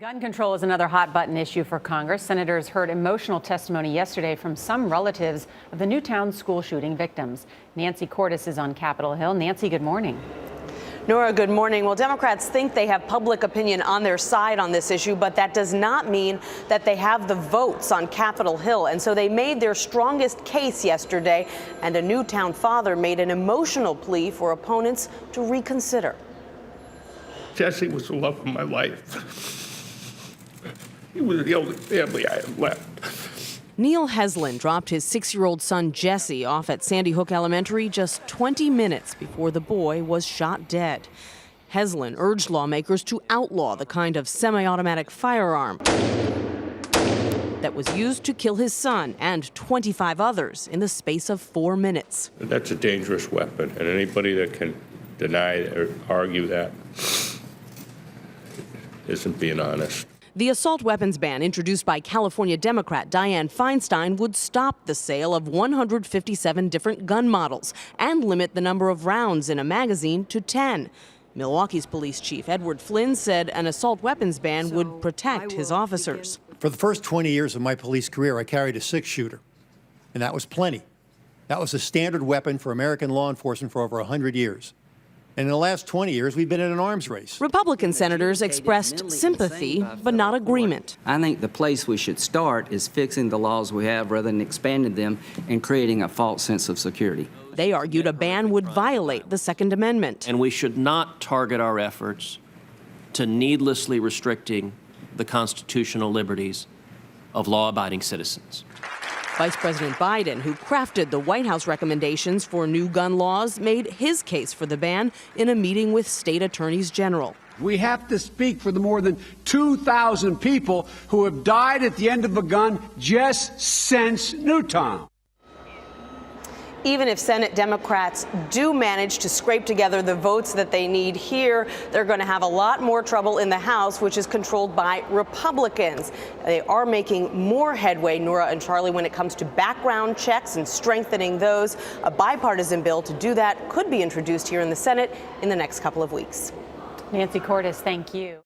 Gun control is another hot-button issue for Congress. Senators heard emotional testimony yesterday from some relatives of the Newtown school shooting victims. Nancy Cordes is on Capitol Hill. Nancy, good morning. Nora, good morning. Well, Democrats think they have public opinion on their side on this issue, but that does not mean that they have the votes on Capitol Hill. And so they made their strongest case yesterday, and a Newtown father made an emotional plea for opponents to reconsider. Jesse was the love of my life. He was the only family I had left. Neil Heslin dropped his 6-year-old son Jesse off at Sandy Hook Elementary just 20 minutes before the boy was shot dead. Heslin urged lawmakers to outlaw the kind of semi-automatic firearm that was used to kill his son and 25 others in the space of 4 minutes. That's a dangerous weapon, and anybody that can deny or argue that isn't being honest. The assault weapons ban introduced by California Democrat Dianne Feinstein would stop the sale of 157 different gun models and limit the number of rounds in a magazine to 10. Milwaukee's police chief Edward Flynn said an assault weapons ban would protect his officers. For the first 20 years of my police career, I carried a 6-shooter, and that was plenty. That was a standard weapon for American law enforcement for over 100 years. And in the last 20 years, we've been in an arms race. Republican senators expressed sympathy, but not agreement. I think the place we should start is fixing the laws we have rather than expanding them and creating a false sense of security. They argued a ban would violate the Second Amendment. And we should not target our efforts to needlessly restricting the constitutional liberties of law-abiding citizens. Vice President Biden, who crafted the White House recommendations for new gun laws, made his case for the ban in a meeting with state attorneys general. We have to speak for the more than 2,000 people who have died at the end of a gun just since Newtown. Even if Senate Democrats do manage to scrape together the votes that they need here, they're going to have a lot more trouble in the House, which is controlled by Republicans. They are making more headway, Nora and Charlie, when it comes to background checks and strengthening those. A bipartisan bill to do that could be introduced here in the Senate in the next couple of weeks. Nancy Cordes, thank you.